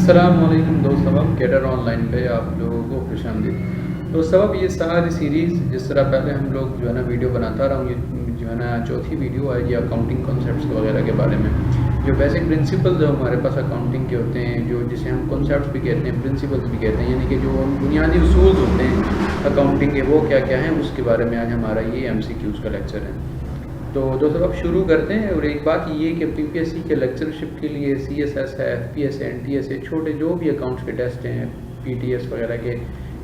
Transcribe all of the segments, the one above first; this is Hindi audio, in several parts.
अस्सलामुअलैकुम दोस्त सबब कैडर ऑनलाइन पे आप लोगों को खुशामदीद। तो सबब ये सारी सीरीज़ जिस तरह पहले हम लोग जो है ना वीडियो बनाता रहा हूँ, ये जो है ना चौथी वीडियो है ये अकाउंटिंग कॉन्सेप्ट्स वगैरह के बारे में। जो बेसिक प्रिंसिपल जो हमारे पास अकाउंटिंग के होते हैं, जो जिसे हम कॉन्सेप्ट्स भी कहते हैं, प्रिंसिपल्स भी कहते हैं, यानी कि जो बुनियादी उसूल होते हैं अकाउंटिंग के, वो क्या क्या हैं उसके बारे में आज हमारा ये MCQs का लेक्चर है। तो दोस्तों अब शुरू करते हैं। और एक बात ये कि PPSC के लेक्चरशिप के लिए CSS है, FPS है, NTS है, छोटे जो भी अकाउंट्स के टेस्ट हैं, PTS वगैरह के,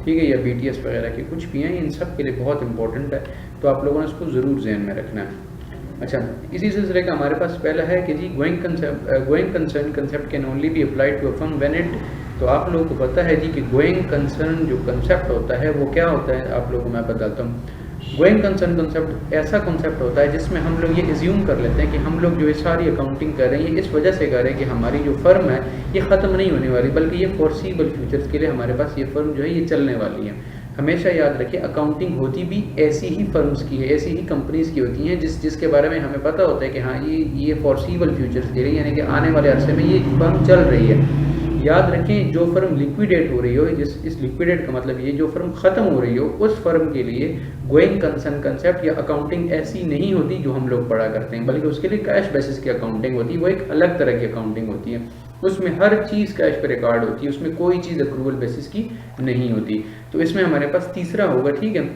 ठीक है, या BTS वगैरह के कुछ भी हैं, इन सब के लिए बहुत इंपॉर्टेंट है। तो आप लोगों ने इसको ज़रूर जहन में रखना है। अच्छा, इसी सिलसिले का हमारे पास पहला है कि जी going concern concept can only be applied to a firm when it. तो आप लोगों को पता है जी कि गोइंग कंसर्न जो कंसेप्ट होता है वो क्या होता है, आप लोगों को मैं बताता हूँ। गोइंग कंसर्न कंसेप्ट ऐसा कंसेप्ट होता है जिसमें हम लोग ये एज्यूम कर लेते हैं कि हम लोग जो ये सारी अकाउंटिंग कर रहे हैं ये इस वजह से कर रहे हैं कि हमारी जो फर्म है ये ख़त्म नहीं होने वाली, बल्कि ये फोर्सिबल फ्यूचर्स के लिए हमारे पास ये फर्म जो है ये चलने वाली है। हमेशा याद रखिए अकाउंटिंग होती भी ऐसी ही फर्म्स की है, ऐसी ही कंपनीज़ की होती हैं जिसके बारे में हमें पता होता है कि हाँ ये फोर्सिबल फ्यूचर्स के लिए, यानी कि आने वाले अरसे में ये फर्म चल रही है। याद रखें जो फर्म लिक्विडेट हो रही हो, इस लिक्विडेट का मतलब ये जो फर्म ख़त्म हो रही हो उस फर्म के लिए गोइंग कंसर्न कंसेप्ट या अकाउंटिंग ऐसी नहीं होती जो हम लोग पढ़ा करते हैं, बल्कि उसके लिए कैश बेसिस की अकाउंटिंग होती है। वो एक अलग तरह की अकाउंटिंग होती है, उसमें हर चीज़ कैश पे रिकॉर्ड होती है, उसमें कोई चीज़ अक्रूवल बेसिस की नहीं होती। तो इसमें हमारे पास तीसरा होगा, ठीक है,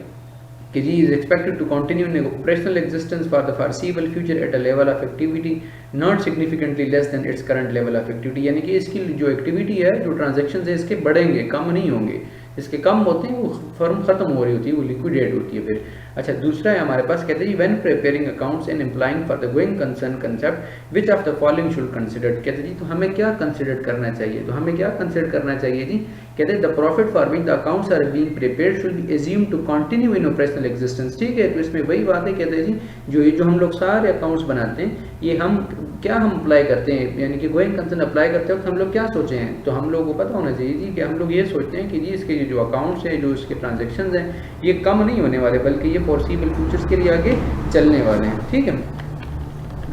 कि जी is expected to continue in operational existence for the foreseeable future at a level of activity not significantly less than its current level of activity. यानी कि इसकी जो एक्टिविटी है, जो ट्रांजैक्शंस है, इसके बढ़ेंगे, कम नहीं होंगे। इसके कम होते हैं वो फर्म खत्म हो रही होती है, वो लिक्विडेट होती है फिर। अच्छा, दूसरा है हमारे पास, कहते हैं when preparing accounts and implying for the going concern concept which of the following should considered. कहते हैं जी तो हमें क्या कंसिडर करना चाहिए, तो हमें क्या कंसिडर करना चाहिए जी, कहते हैं the profit for which the accounts are being prepared should be assumed to continue in operational existence. ठीक है, तो इसमें वही बात है, कहते हैं जी जो हम लोग सारे अकाउंट्स बनाते हैं ये हम अप्लाई करते हैं, यानी कि गोइंग कंसर्न अप्लाई करते वक्त हम लोग क्या सोचे हैं, तो हम लोगों को पता होना चाहिए जी कि हम लोग ये सोचते हैं कि जी इसके जो अकाउंट्स हैं, जो इसके ट्रांजेक्शन्स हैं, ये कम नहीं होने वाले, बल्कि ये फोर्सिबल फ्यूचर्स के लिए आगे चलने वाले हैं। ठीक है।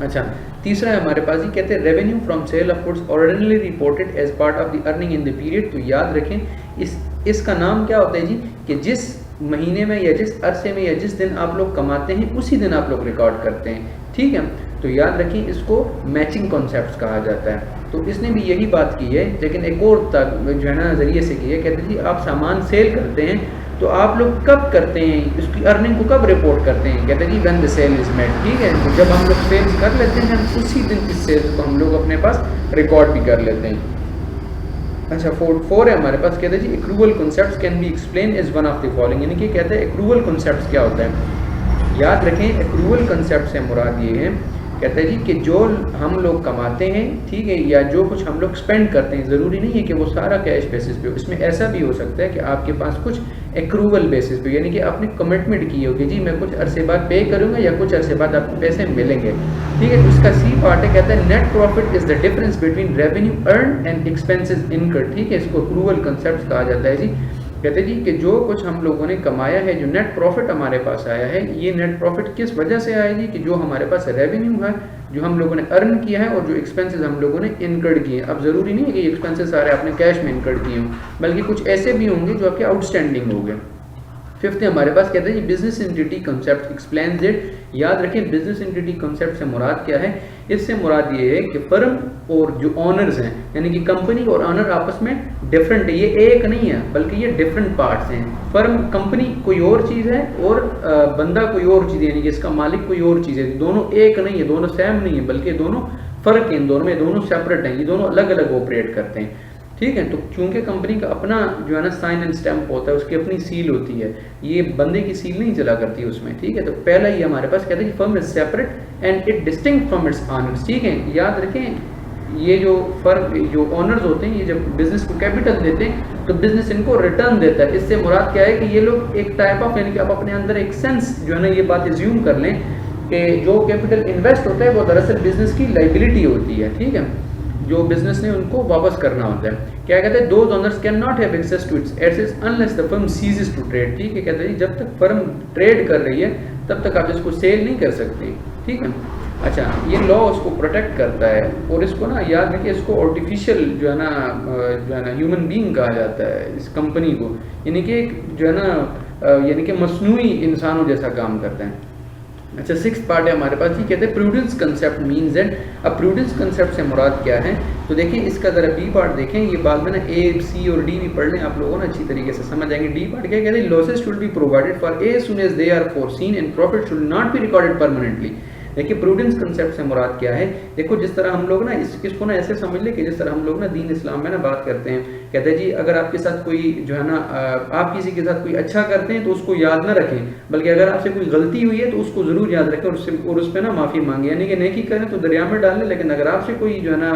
अच्छा, तीसरा है हमारे पास ही, कहते हैं revenue from sale of goods ordinarily reported as part of the earning in the period. तो याद रखें इसका नाम क्या होता है जी, कि जिस महीने में या जिस अरसे में या जिस दिन आप लोग कमाते हैं उसी दिन आप लोग रिकॉर्ड करते हैं। ठीक है, तो याद रखिए इसको मैचिंग कॉन्सेप्ट्स कहा जाता है। तो इसने भी यही बात की है, लेकिन एक और जो है ना नज़रिए से की है। कहते हैं जी आप सामान सेल करते हैं तो आप लोग कब करते हैं, उसकी अर्निंग को कब रिपोर्ट करते हैं, कहते हैं जी when the sale is made. ठीक है, तो जब हम लोग सेल कर लेते हैं उसी दिन इस सेल्स को हम लोग अपने पास रिकॉर्ड भी कर लेते हैं। अच्छा, 4 है हमारे पास, कहते हैं जी accrual concepts can be explain as one of the following. यानी कि कहते हैं एक्रूवल कॉन्सेप्ट्स क्या होता है। याद रखें एक्रूवल कॉन्सेप्ट से मुराद ये है, कहते हैं जी कि जो हम लोग कमाते हैं, ठीक है, या जो कुछ हम लोग स्पेंड करते हैं, ज़रूरी नहीं है कि वो सारा कैश बेसिस पे हो। इसमें ऐसा भी हो सकता है कि आपके पास कुछ एक्रूवल बेसिस पे, यानी कि आपने कमिटमेंट की होगी जी मैं कुछ अरसे बाद पे करूँगा या कुछ अरसे बाद आपको पैसे मिलेंगे। ठीक है, तो इसका सी पार्ट है, कहता है net profit is the difference between revenue earn and expenses incurred. ठीक है, इसको एक्रूवल कंसेप्ट कहा जाता है जी। कहते हैं जी कि जो कुछ हम लोगों ने कमाया है, जो नेट प्रॉफिट हमारे पास आया है, ये नेट प्रॉफिट किस वजह से आया जी, कि जो हमारे पास रेवेन्यू है, जो हम लोगों ने अर्न किया है, और जो एक्सपेंसेस हम लोगों ने इनकर्ड किए हैं। अब ज़रूरी नहीं है कि एक्सपेंसेस सारे आपने कैश में इनकर्ड किए हों, बल्कि कुछ ऐसे भी होंगे जो आपके आउटस्टैंडिंग हो गए। 5th हमारे पास, कहते हैं business entity concept explains it. याद रखें बिजनेस एंटिटी कंसेप्ट से मुराद क्या है, इससे मुराद ये है कि फर्म और जो ऑनर्स हैं, यानी कि कंपनी और ऑनर आपस में डिफरेंट है, ये एक नहीं है बल्कि ये डिफरेंट पार्ट्स हैं। फर्म कंपनी कोई और चीज़ है और बंदा कोई और चीज़ है, यानी कि इसका मालिक कोई और चीज़ है। दोनों एक नहीं है, दोनों सेम नहीं है, बल्कि दोनों फ़र्क हैं, दोनों में दोनों सेपरेट हैं, ये दोनों अलग अलग ऑपरेट करते हैं। ठीक है, तो चूंकि कंपनी का अपना जो है ना साइन एंड स्टैम्प होता है, उसकी अपनी सील होती है, ये बंदे की सील नहीं चला करती उसमें। ठीक है, तो पहला ये हमारे पास कहते हैं कि firm is separate and it distinct from its honours. ठीक है, याद रखें ये जो फर्म जो ऑनर्स होते हैं, ये जब बिजनेस को कैपिटल देते हैं तो बिजनेस इनको रिटर्न देता है। इससे मुराद क्या है कि ये लोग एक टाइप ऑफ, यानी कि आप अपने अंदर एक सेंस जो है ना ये बात एज्यूम कर लें कि जो कैपिटल इन्वेस्ट होता है वो दरअसल बिजनेस की लाइबिलिटी होती है। ठीक है, जो बिजनेस ने उनको वापस करना होता है। क्या कहते हैं, those owners can not have access to its assets unless the firm ceases to trade. ठीक है, कहते हैं जब तक फर्म ट्रेड कर रही है तब तक आप इसको सेल नहीं कर सकते। ठीक है, अच्छा, ये लॉ उसको प्रोटेक्ट करता है और इसको ना याद रखिए, इसको आर्टिफिशियल जो है ना ह्यूमन बीइंग कहा जाता है इस कंपनी को, यानी कि एक जो है ना यानी कि मसनूई इंसानों जैसा काम करते हैं। अच्छा, 6th पार्ट है हमारे पास, ये कहते हैं प्रूडेंस कंसेप्ट मीन्स दैट। अब प्रूडेंस कंसेप्ट से मुराद क्या है, तो देखिए इसका ज़रा बी पार्ट देखें, ये बाद में ना ए सी और डी भी पढ़ लें आप लोगों ना अच्छी तरीके से समझ आएंगे। डी पार्ट क्या कहते हैं, losses should be provided for as soon as they are foreseen and profit should not be recorded permanently. देखिए प्रूडेंस कंसेप्ट से मुराद क्या है, देखो जिस तरह हम लोग ना इसको ना ऐसे समझ ले कि जिस तरह हम लोग ना दीन इस्लाम में ना बात करते हैं, कहते हैं जी अगर आपके साथ कोई जो है ना आप किसी के साथ कोई अच्छा करते हैं तो उसको याद ना रखें, बल्कि अगर आपसे कोई गलती हुई है तो उसको ज़रूर याद रखें और उस पर ना माफ़ी मांगे, यानी कि नेकी करें तो दरिया में डाल लें, लेकिन अगर आपसे कोई जो है ना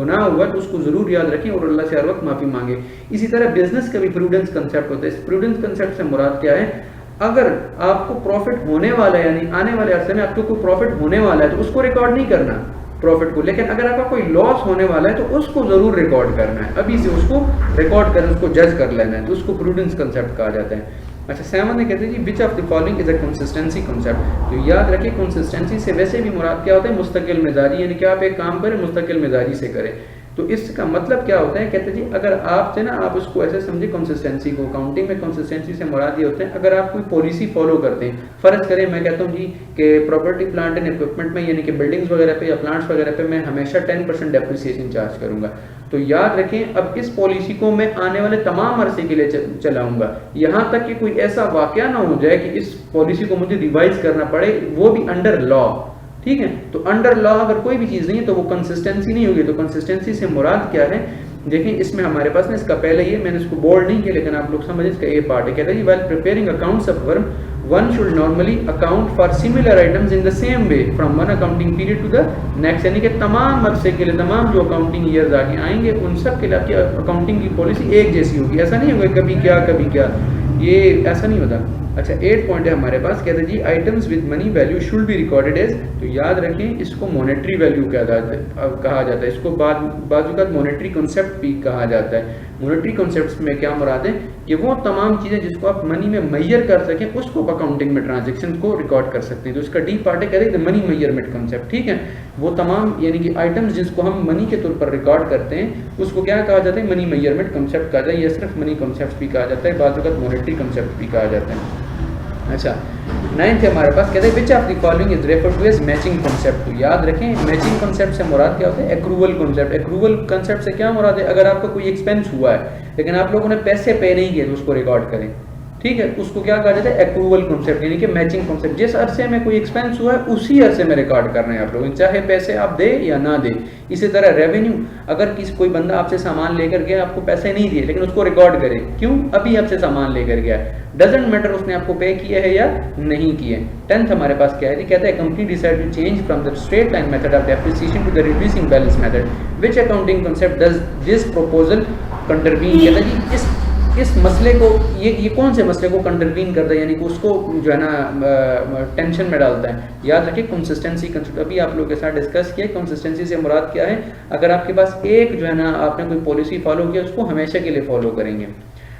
गुनाह हुआ तो उसको ज़रूर याद रखें और अल्लाह से हर वक्त माफ़ी मांगे। इसी तरह बिजनेस का भी प्रूडेंस कंसेप्ट होता है। इस प्रूडेंस कंसेप्ट से मुराद क्या है, अगर आपको प्रॉफिट होने वाला है, यानी आने वाले अरसे में आपको कोई प्रॉफिट होने वाला है तो उसको रिकॉर्ड नहीं करना प्रॉफिट को, लेकिन अगर आपका कोई लॉस होने वाला है तो उसको जरूर रिकॉर्ड करना है, अभी से उसको रिकॉर्ड करना, उसको जज कर लेना है, तो उसको प्रूडेंस कंसेप्ट कहा जाता है। अच्छा, 7 कहते हैं जी which of the following is a consistency concept. तो याद रखिए कंसिस्टेंसी से वैसे भी मुराद क्या होता है, मुस्तकिल मिजाजी, यानी कि आप एक काम करें मुस्तकिल मिजाजी से करें। तो इसका मतलब क्या होता है, कहते हैं जी अगर आपसे ना आप उसको ऐसे समझे कंसिस्टेंसी को, अकाउंटिंग में कंसिस्टेंसी से मुराद ये होते हैं अगर आप कोई पॉलिसी फॉलो करते हैं, फर्ज करें मैं कहता हूँ जी कि प्रॉपर्टी प्लांट एंड इक्विपमेंट में यानी कि बिल्डिंग्स वगैरह पे या प्लांट्स वगैरह पे मैं हमेशा 10% डेप्रिसिएशन चार्ज करूंगा, तो याद रखें अब इस पॉलिसी को मैं आने वाले तमाम अरसे के लिए चलाऊंगा, यहाँ तक कि कोई ऐसा वाकया ना हो जाए कि इस पॉलिसी को मुझे रिवाइज करना पड़े, वो भी अंडर लॉ। ठीक है, तो अंडर लॉ अगर कोई भी चीज़ नहीं है तो वो कंसिस्टेंसी नहीं होगी। तो कंसिस्टेंसी से मुराद क्या है, देखिए इसमें हमारे पास ना इसका पहले ये मैंने इसको बोल्ड नहीं किया लेकिन आप लोग समझे, इसका ए पार्ट है, कहता है while preparing accounts of firm one should normally account for similar items in the same way from one accounting period to the next, यानी कि तमाम अरसे के लिए तमाम जो अकाउंटिंग ईयर्स आगे आएंगे उन सब के लिए आपकी अकाउंटिंग की पॉलिसी एक जैसी होगी। ऐसा नहीं होगा कभी क्या, ये ऐसा नहीं होता। अच्छा, 8 पॉइंट है हमारे पास, कहते हैं जी items with money value should be recorded as. तो याद रखें इसको मॉनेटरी वैल्यू कहा जाता है, इसको बाज़ मॉनेटरी कॉन्सेप्ट भी कहा जाता है। मॉनेटरी कॉन्सेप्ट में क्या मुराद है कि वो तमाम चीज़ें जिसको आप मनी में मैयर कर सकें उसको अकाउंटिंग में ट्रांजेक्शन को रिकॉर्ड कर सकते हैं। तो इसका डी पार्ट है, कहते हैं मनी मैयरमेंट कॉन्सेप्ट। ठीक है, वो तमाम यानी कि आइटम्स जिसको हम मनी के तौर पर रिकॉर्ड करते हैं उसको क्या कहा जाता है, मनी मैयरमेंट कॉन्सेप्ट कहा जाता है, या सिर्फ मनी कॉन्सेप्ट भी कहा जाता है, बाज़ मॉनेटरी कॉन्सेप्ट भी कहा जाता है। अच्छा, 9th है हमारे पास, कहते हैं which of the following is referred to as matching concept. तो याद रखें मैचिंग कॉन्सेप्ट से मुराद क्या होता है, एक्रूवल कॉन्सेप्ट। एक्रूवल कॉन्सेप्ट से क्या मुराद है, अगर आपका कोई एक्सपेंस हुआ है लेकिन आप लोगों ने पैसे पे नहीं किए तो उसको रिकॉर्ड करें। ठीक है, उसको क्या कहा जाता है, एक्रूवल कॉन्सेप्ट, यानी कि मैचिंग कॉन्सेप्ट। जिस अरसे में कोई एक्सपेंस हुआ है उसी अरसे में रिकॉर्ड करना है आप लोगों, चाहे पैसे आप दे या ना दे। इसी तरह रेवेन्यू, अगर कोई बंदा आपसे सामान लेकर गया, आपको पैसे नहीं दिए लेकिन उसको रिकॉर्ड करे, क्यों, अभी आपसे सामान लेकर गया, डजेंट मैटर उसने आपको पे किया है या नहीं किए। 10th हमारे पास क्या है, कहता है company decide to change from the straight line method of depreciation to the reducing balance method, which accounting concept does this proposal contravene. कहता है जी इस मसले को, ये कौन से मसले को कंटरवीन करता है, यानी कि उसको जो है ना टेंशन में डालता है। याद रखिए कंसिस्टेंसी कंसेप्ट अभी आप लोगों के साथ डिस्कस किया। कंसिस्टेंसी से मुराद क्या है, अगर आपके पास एक जो है ना आपने कोई पॉलिसी फॉलो किया उसको हमेशा के लिए फॉलो करेंगे।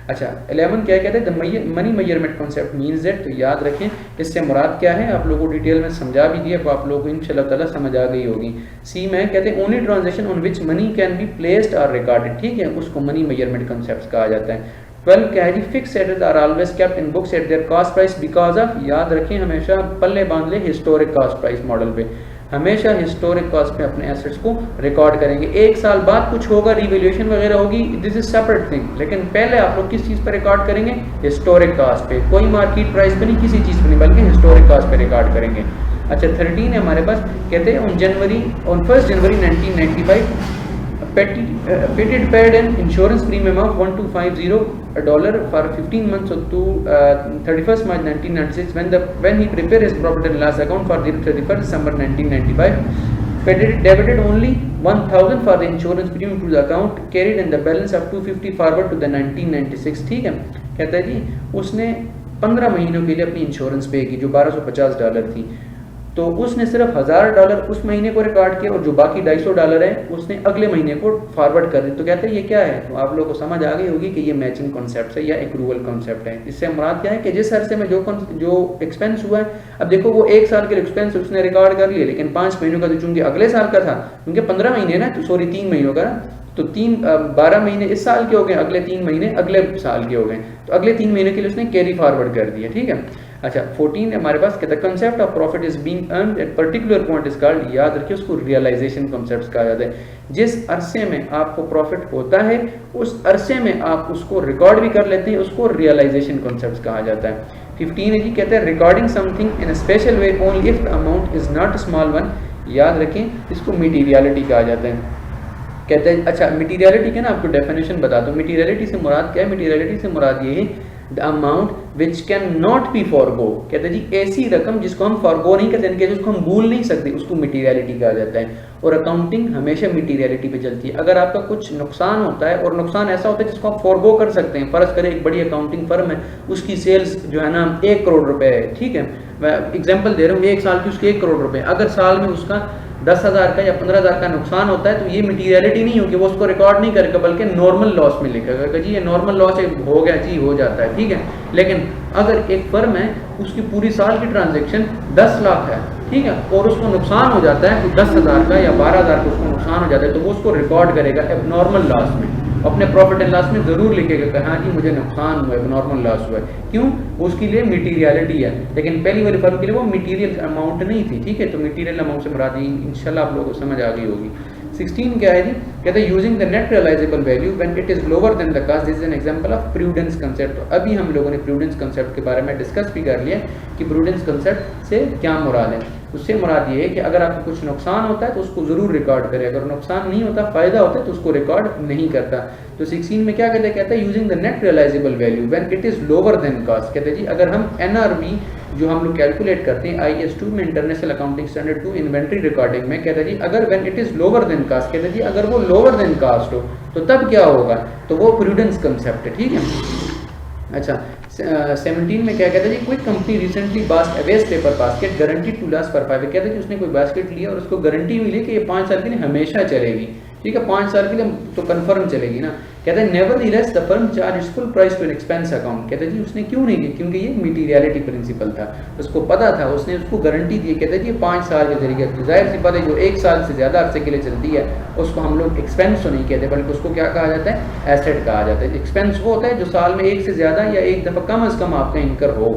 अच्छा, 11 क्या कहते हैं, money measurement concept means that. तो याद रखें इससे मुराद क्या है, आप लोगों को डिटेल में समझा भी दिया, तो आप लोगों को इंशाल्लाह ताला समझ आ गई होगी। सी में कहते हैं only transaction on which money can be placed और रिकॉर्डेड। ठीक है, उसको मनी मेजरमेंट कॉन्सेप्ट कहा जाता है। 12 क्या है जी, fix assets are always kept in books at their cost price because of. याद रखें हमेशा पल्ले बांध ले हिस्टोरिक कॉस्ट प्राइस मॉडल पे, हमेशा हिस्टोरिक कॉस्ट पे अपने एसेट्स को रिकॉर्ड करेंगे। एक साल बाद कुछ होगा, रिवैल्यूएशन वगैरह होगी, दिस इज सेपरेट थिंग, लेकिन पहले आप लोग किस चीज़ पे रिकॉर्ड करेंगे, हिस्टोरिक कॉस्ट पे, कोई मार्केट प्राइस पे नहीं, किसी चीज़ पे नहीं, बल्कि हिस्टोरिक कॉस्ट पे रिकॉर्ड करेंगे। अच्छा, 13 है हमारे पास, कहते हैं on 1 January 1995 Petit paid an insurance premium of $1250 for 15 months to 31st March 1996 when he prepared his profit and loss account for the 31st December 1995. Petit debited only 1,000 for the insurance premium to the account carried and the balance of 250 forward to the 1996. ठीक है, कहता है जी उसने 15 महीनों के लिए अपनी इंश्योरेंस पे की जो $1250 थी। तो उसने सिर्फ $1000 उस महीने को रिकॉर्ड किया और जो बाकी $250 है उसने अगले महीने को फॉरवर्ड कर दी। तो कहते हैं ये क्या है, तो आप लोगों को समझ आ गई होगी कि ये मैचिंग कॉन्सेप्ट है या एक्रूवल कॉन्सेप्ट है। इससे मुराद क्या है कि जिस अरसे में जो एक्सपेंस हुआ है, अब देखो वो 1 साल के एक्सपेंस उसने रिकॉर्ड कर लिए, लेकिन 5 महीनों का तो चूंकि अगले साल का था, क्योंकि 15 महीने ना, तो सॉरी 3 महीनों का, तो 12 महीने इस साल के हो गए, अगले 3 महीने अगले साल के हो गए, तो अगले 3 महीने के लिए उसने कैरी फॉरवर्ड कर दिया। ठीक है, अच्छा 14 हमारे पास कहता है concept of profit is being earned at particular point is called, याद रखिए उसको रियलाइजेशन कॉन्सेप्ट्स कहा जाता है। जिस अरसे में आपको प्रॉफिट होता है उस अरसे में आप उसको रिकॉर्ड भी कर लेते हैं, उसको रियलाइजेशन कॉन्सेप्ट्स कहा जाता है। 15 है जी, कहते हैं recording something in a special way only if the amount is not small one, याद रखें इसको मटीरियलिटी कहा जाता है। कहते हैं अच्छा मटीरियलिटी के ना आपको डेफिनेशन बता दूं, मटीरियलिटी से मुराद क्या है, मटीरियलिटी से मुराद ये है the amount which can not be forgo, कहते हैं जी ऐसी रकम जिसको हम फॉरगो नहीं कर सकते, जिसको हम भूल नहीं सकते, उसको मटीरियलिटी कहा जाता है। और अकाउंटिंग हमेशा मटीरियलिटी पे चलती है। अगर आपका कुछ नुकसान होता है, और नुकसान ऐसा होता है जिसको आप फॉरगो कर सकते हैं, फर्ज करें एक बड़ी अकाउंटिंग फर्म है, उसकी सेल्स जो है ना 1 करोड़ रुपए है, ठीक है, मैं एग्जाम्पल दे रहा हूँ, 1 साल की उसके 1 करोड़ रुपए, अगर साल में उसका 10,000 का या 15,000 का नुकसान होता है, तो ये मटीरियलिटी नहीं होगी, वो उसको रिकॉर्ड नहीं करेगा, बल्कि नॉर्मल लॉस में लिखेगा जी ये नॉर्मल लॉस हो गया जी, हो जाता है, ठीक है। लेकिन अगर एक फर्म है उसकी पूरी साल की ट्रांजैक्शन 10 लाख है, ठीक है, और उसको नुकसान हो जाता है, तो 10,000 का या 12,000 का उसको नुकसान हो जाता है, तो वो उसको रिकॉर्ड करेगा एबनॉर्मल लॉस में, अपने प्रॉफिट एंड लॉस में जरूर लिखेगा कि हाँ जी मुझे नुकसान हुआ है, एबनॉर्मल लॉस हुआ है। क्यों, उसके लिए मटीरियलिटी है। लेकिन पहली वाली फर्म के लिए वो मटीरियल अमाउंट नहीं थी, ठीक है, तो मटीरियल अमाउंट से मुराद इंशाल्लाह आप लोगों को समझ आ गई होगी। 16 क्या है जी, कहते हैं using the net realisable value when it is lower than the cost, this is an example of prudence concept. तो अभी हम लोगों ने प्रूडेंस कंसेप्ट के बारे में डिस्कस भी कर लिया कि प्रूडेंस कंसेप्ट से क्या मुराद है। उससे मुराद ये है कि अगर आपको कुछ नुकसान होता है तो उसको जरूर रिकॉर्ड करें, अगर नुकसान नहीं होता, फायदा होता है, तो उसको रिकॉर्ड नहीं करता। तो 16 में क्या कहते हैं using the net realisable value when it is lower than cost, कहते हैं जी अगर हम एनआरवी जो हम लोग कैलकुलेट करते हैं IS2 में, international accounting standard 2 inventory recording में, कहते हैं जी अगर when it is lower than cost, कहते हैं जी अगर वो लोअर देन कॉस्ट हो तो तब क्या होगा, तो वो प्रूडेंस कंसेप्ट है, ठीक है। अच्छा 17 में क्या कहते हैं जी, कोई company recently bought waste paper basket guaranteed to last for 5 year, कहते हैं कि उसने कोई बास्केट लिया और उसको गारंटी मिली कि ये 5 साल के लिए हमेशा चलेगी, ठीक है, 5 साल के लिए तो कंफर्म चलेगी ना। कहते हैं nevertheless the firm charge its full price to an expense account, कहते हैं जी उसने क्यों नहीं दी, क्योंकि ये मटीरियलिटी प्रिंसिपल था, उसको पता था, उसने उसको गारंटी दी। कहते हैं जी 5 साल के जरिए, जाहिर सी बात है जो 1 साल से ज़्यादा अरसे के लिए चलती है उसको हम लोग एक्सपेंस तो नहीं कहते, बल्कि उसको क्या कहा जाता है, एसेट कहा जाता है। एक्सपेंस वो होता है जो साल में 1 से ज़्यादा या 1 दफ़ा कम अज़ कम आपका इनकर हो,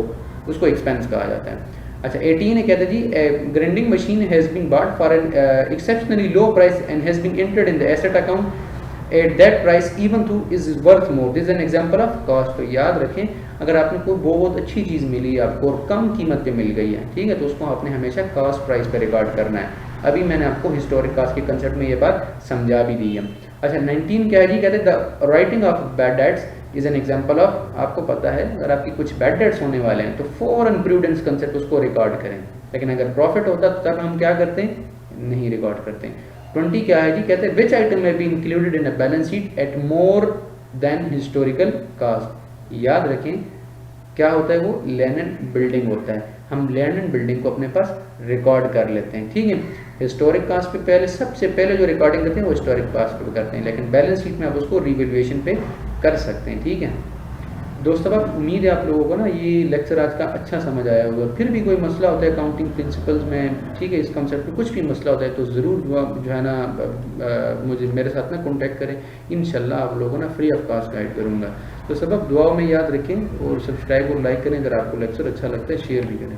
उसको एक्सपेंस कहा जाता है। अच्छा 18 है, कहते हैं जी grinding machine has been bought for an exceptionally low price and has been entered in the asset account at that price even to is worth more, this is an example of cost. तो याद रखें अगर आपने कोई बहुत अच्छी चीज़ मिली है आपको और कम कीमत पे मिल गई है, ठीक है, तो उसको आपने हमेशा कॉस्ट प्राइस पे रिकॉर्ड करना है। अभी मैंने आपको हिस्टोरिक कॉस्ट के कंसेप्ट में ये बात समझा भी दी है। अच्छा 19 क्या है जी, कहते हैं the writing of bad debts is an example of, आपको पता है अगर आपकी कुछ बैड डेट्स होने वाले हैं तो फॉरन प्रूडेंस कंसेप्ट उसको रिकॉर्ड करें, लेकिन अगर प्रॉफिट होता तो तब हम क्या करते हैं, नहीं रिकॉर्ड करते। 20 क्या है जी, कहते हैं विच आइटम में be included in a balance sheet at more than historical cost. याद रखें क्या होता है, वो लैंड एंड बिल्डिंग होता है, हम लैंड एंड बिल्डिंग को अपने पास रिकॉर्ड कर लेते हैं, ठीक है। हिस्टोरिक कास्ट पे पहले सबसे पहले जो रिकॉर्डिंग करते हैं वो हिस्टोरिक कास्ट पे करते हैं, लेकिन बैलेंस शीट में आप उसको रिवैल्यूएशन पे कर सकते हैं, ठीक है। दोस्तों अब उम्मीद है आप लोगों को ना ये लेक्चर आज का अच्छा समझ आया होगा। फिर भी कोई मसला होता है अकाउंटिंग प्रिंसिपल्स में, ठीक है, इस कंसेप्ट में कुछ भी मसला होता है तो ज़रूर जो है ना मुझे मेरे साथ ना कॉन्टैक्ट करें, इंशाल्लाह आप लोगों को ना फ्री ऑफ कॉस्ट गाइड करूँगा। तो सबक दुआओं में याद रखें और सब्सक्राइब और लाइक करें, अगर आपको लेक्चर अच्छा लगता है शेयर भी करें।